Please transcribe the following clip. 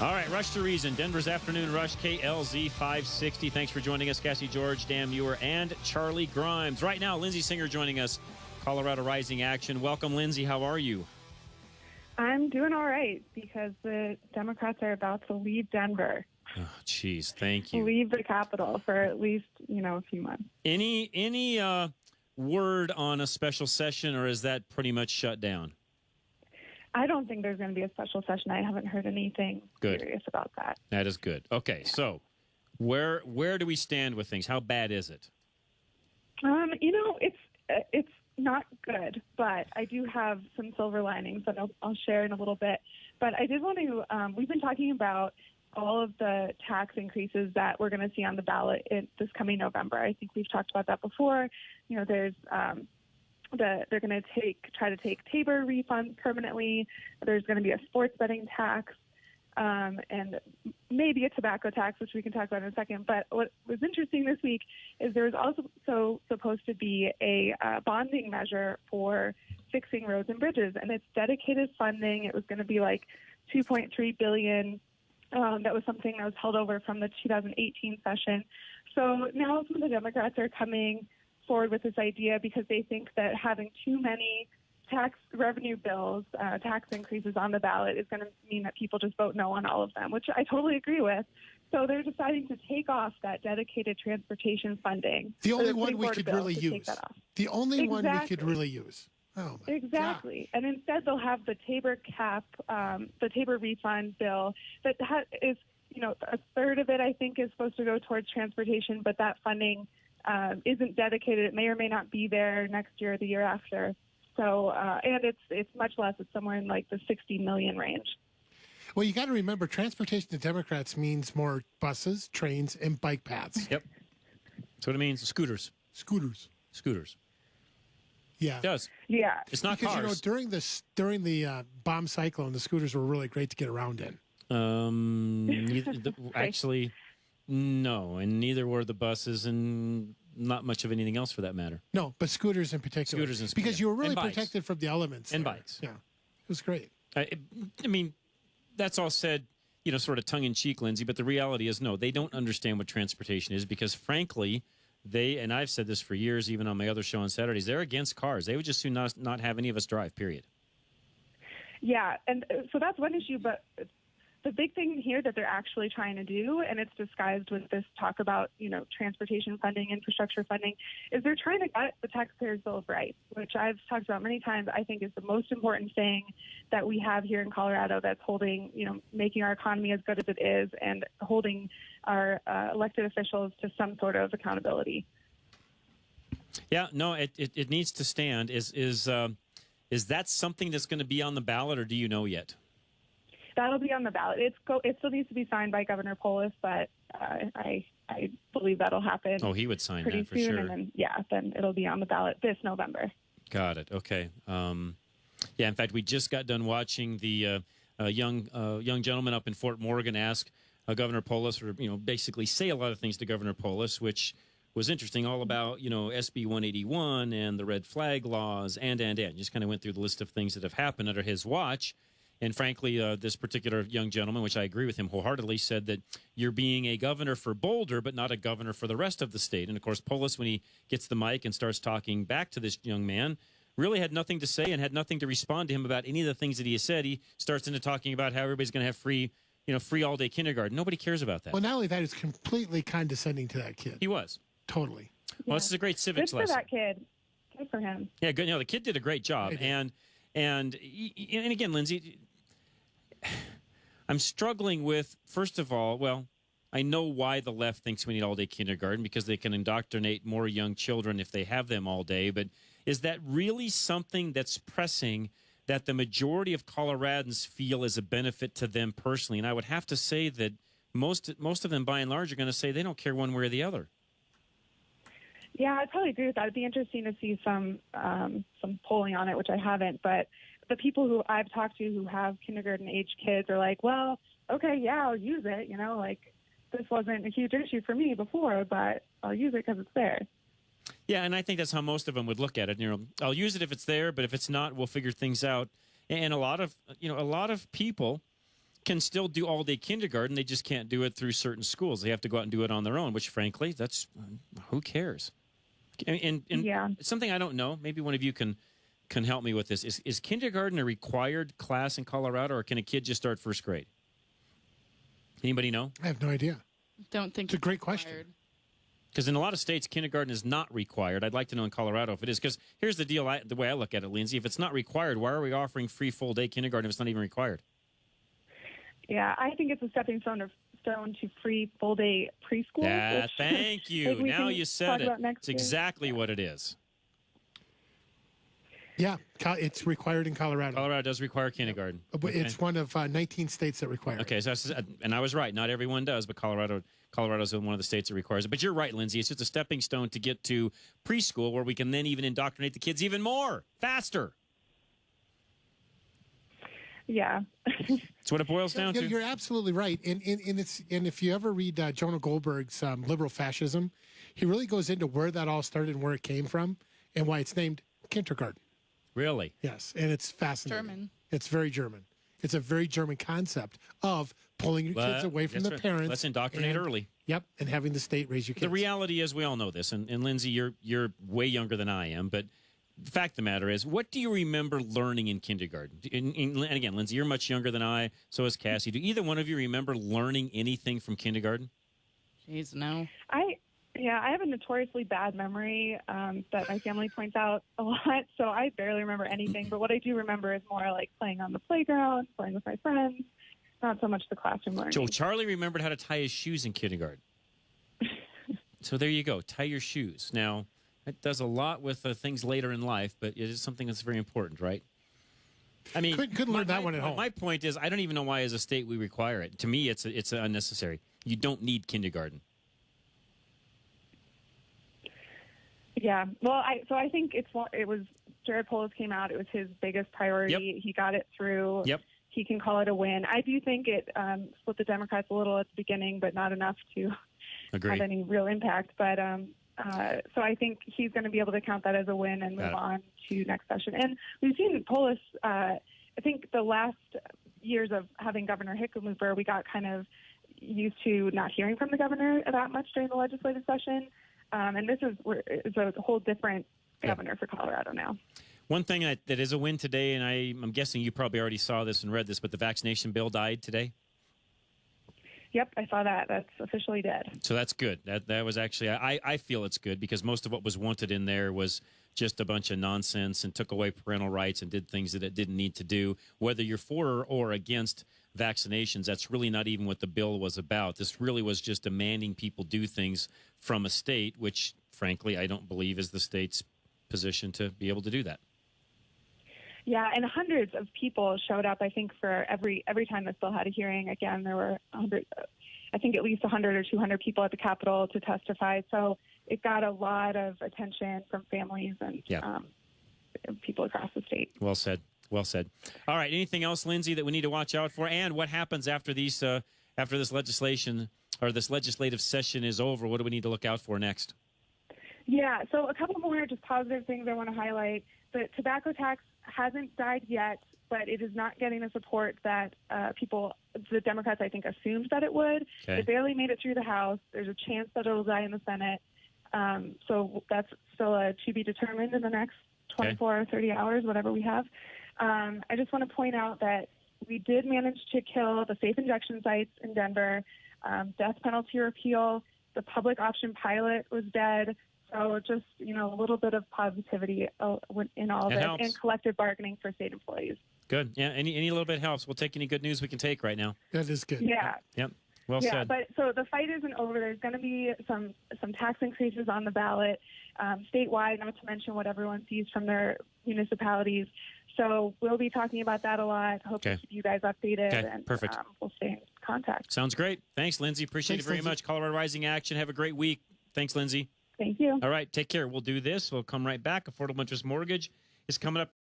All right, Rush to Reason, Denver's Afternoon Rush, KLZ 560. Thanks for joining us, Cassie George, Dan Muir, and Charlie Grimes. Right now, Lindsey Singer joining us, Colorado Rising Action. Welcome, Lindsey. How are you? I'm doing all right because the Democrats are about to leave Denver. Oh, geez, thank you. Leave the Capitol for at least, a few months. Any word on a special session, or is that pretty much shut down? I don't think there's going to be a special session. I haven't heard anything serious about that. That is good. Okay, so where do we stand with things? How bad is it? It's not good, but I do have some silver linings that I'll share in a little bit. But I did want to, we've been talking about all of the tax increases that we're going to see on the ballot this coming November. I think we've talked about that before. There's they're going to try to take TABOR refunds permanently. There's going to be a sports betting tax and maybe a tobacco tax, which we can talk about in a second. But what was interesting this week is there was also supposed to be a bonding measure for fixing roads and bridges, and it's dedicated funding. It was going to be like $2.3 billion. That was something that was held over from the 2018 session. So now some of the Democrats are coming forward with this idea because they think that having too many tax revenue bills, tax increases on the ballot is going to mean that people just vote no on all of them, which I totally agree with. So they're deciding to take off that dedicated transportation funding. The only one we could really use. The only one we could really use. Oh my exactly. God. And instead they'll have the TABOR cap, the TABOR refund bill that is, a third of it I think is supposed to go towards transportation, but that funding isn't dedicated. It may or may not be there next year or the year after. So, and it's much less. It's somewhere in like the 60 million range. Well, you got to remember, transportation to Democrats means more buses, trains, and bike paths. Yep. That's what it means. Scooters. Yeah. It does. Yeah. It's not because, cars. during the bomb cyclone, the scooters were really great to get around in. Actually, no, and neither were the buses, and not much of anything else for that matter. No, but scooters in particular. Because you were really protected from the elements. And bikes. Yeah, it was great. I mean, that's all said, sort of tongue-in-cheek, Lindsey, but the reality is, no, they don't understand what transportation is because, frankly, and I've said this for years, even on my other show on Saturdays, they're against cars. They would just soon not have any of us drive, period. Yeah, and so that's one issue, but the big thing here that they're actually trying to do, and it's disguised with this talk about, transportation funding, infrastructure funding, is they're trying to gut the Taxpayers' Bill of Rights, which I've talked about many times. I think is the most important thing that we have here in Colorado that's holding, making our economy as good as it is and holding our elected officials to some sort of accountability. Yeah, no, it needs to stand. Is that something that's going to be on the ballot, or do you know yet? That'll be on the ballot. It still needs to be signed by Governor Polis, but I believe that'll happen. Oh, he would sign pretty that for soon, sure. And then it'll be on the ballot this November. Got it. Okay. Yeah. In fact, we just got done watching the young gentleman up in Fort Morgan ask Governor Polis, or basically say a lot of things to Governor Polis, which was interesting, all about SB 181 and the red flag laws and just kind of went through the list of things that have happened under his watch. And frankly, this particular young gentleman, which I agree with him wholeheartedly, said that you're being a governor for Boulder, but not a governor for the rest of the state. And, of course, Polis, when he gets the mic and starts talking back to this young man, really had nothing to say and had nothing to respond to him about any of the things that he has said. He starts into talking about how everybody's going to have free all-day kindergarten. Nobody cares about that. Well, not only that, it's completely condescending to that kid. He was. Totally. Well, this is a great civics lesson. Good for that kid. Good for him. Yeah, good. The kid did a great job. And again, Lindsey, I'm struggling with, first of all, I know why the left thinks we need all-day kindergarten, because they can indoctrinate more young children if they have them all day. But is that really something that's pressing that the majority of Coloradans feel is a benefit to them personally? And I would have to say that most of them, by and large, are going to say they don't care one way or the other. Yeah, I'd probably agree with that. It'd be interesting to see some polling on it, which I haven't. But the people who I've talked to who have kindergarten-age kids are like, well, okay, yeah, I'll use it. This wasn't a huge issue for me before, but I'll use it because it's there. Yeah, and I think that's how most of them would look at it. I'll use it if it's there, but if it's not, we'll figure things out. And a lot of people can still do all-day kindergarten. They just can't do it through certain schools. They have to go out and do it on their own, which, frankly, that's who cares? And something I don't know, maybe one of you can help me with this. Is kindergarten a required class in Colorado, or can a kid just start first grade? Anybody know? I have no idea. Don't think it's a great question. Because in a lot of states, kindergarten is not required. I'd like to know in Colorado if it is. Because here's the deal, the way I look at it, Lindsey. If it's not required, why are we offering free full-day kindergarten if it's not even required? Yeah, I think it's a stepping stone to free full-day preschool. Yeah, thank you. Now you said it. It's exactly what it is. Yeah, it's required in Colorado. Colorado does require kindergarten. It's one of 19 states that require it. Okay, and I was right. Not everyone does, but Colorado's one of the states that requires it. But you're right, Lindsey. It's just a stepping stone to get to preschool, where we can then even indoctrinate the kids even more, faster. Yeah. That's what it boils down to. You're absolutely right. And if you ever read Jonah Goldberg's Liberal Fascism, he really goes into where that all started and where it came from and why it's named kindergarten. Really? Yes, and it's fascinating. German. It's very German. It's a very German concept of pulling your kids away from the parents. Let's indoctrinate early. Yep, and having the state raise your kids. The reality is, we all know this, and Lindsey, you're way younger than I am, but the fact of the matter is, what do you remember learning in kindergarten? And again, Lindsey, you're much younger than I, so is Cassie. Do either one of you remember learning anything from kindergarten? Jeez, no. I have a notoriously bad memory that my family points out a lot, so I barely remember anything. But what I do remember is more like playing on the playground, playing with my friends, not so much the classroom learning. Joe, Charlie remembered how to tie his shoes in kindergarten. So there you go, tie your shoes. Now, that does a lot with things later in life, but it is something that's very important, right? I mean, couldn't learn that one at home. My point is, I don't even know why as a state we require it. To me, it's unnecessary. You don't need kindergarten. Yeah, well, I think it was Jared Polis came out. It was his biggest priority. Yep. He got it through. Yep. He can call it a win. I do think it split the Democrats a little at the beginning, but not enough to have any real impact. But so I think he's going to be able to count that as a win and move on to next session. And we've seen Polis. I think the last years of having Governor Hickenlooper, we got kind of used to not hearing from the governor that much during the legislative session. And this is a whole different governor for Colorado now. One thing that is a win today, and I'm guessing you probably already saw this and read this, but the vaccination bill died today? Yep, I saw that. That's officially dead. So that's good. That was actually, I feel it's good, because most of what was wanted in there was just a bunch of nonsense and took away parental rights and did things that it didn't need to do. Whether you're for or against vaccinations, that's really not even what the bill was about. This really was just demanding people do things from a state, which, frankly, I don't believe is the state's position to be able to do that. Yeah, and hundreds of people showed up, I think, for every time this bill had a hearing. Again, there were I think at least 100 or 200 people at the Capitol to testify. So it got a lot of attention from families and people across the state. Well said. Well said. All right. Anything else, Lindsey, that we need to watch out for? And what happens after these after this legislation or this legislative session is over? What do we need to look out for next? Yeah, so a couple more just positive things I want to highlight. The tobacco tax hasn't died yet, but it is not getting the support that the Democrats, I think, assumed that it would. Okay. It barely made it through the House. There's a chance that it'll die in the Senate. So that's still to be determined in the next 24 or 30 hours, whatever we have. I just want to point out that we did manage to kill the safe injection sites in Denver, death penalty repeal, the public option pilot was dead. So just, a little bit of positivity in all of it, and collective bargaining for state employees. Good. Yeah, any little bit helps. We'll take any good news we can take right now. That is good. Yeah. Yep. Well said. But so the fight isn't over. There's going to be some tax increases on the ballot statewide, not to mention what everyone sees from their municipalities. So we'll be talking about that a lot. Hope to keep you guys updated. And perfect. We'll stay in contact. Sounds great. Thanks, Lindsey. Appreciate it very much. Colorado Rising Action. Have a great week. Thanks, Lindsey. Thank you. All right, take care. We'll do this. We'll come right back. Affordable Interest Mortgage is coming up.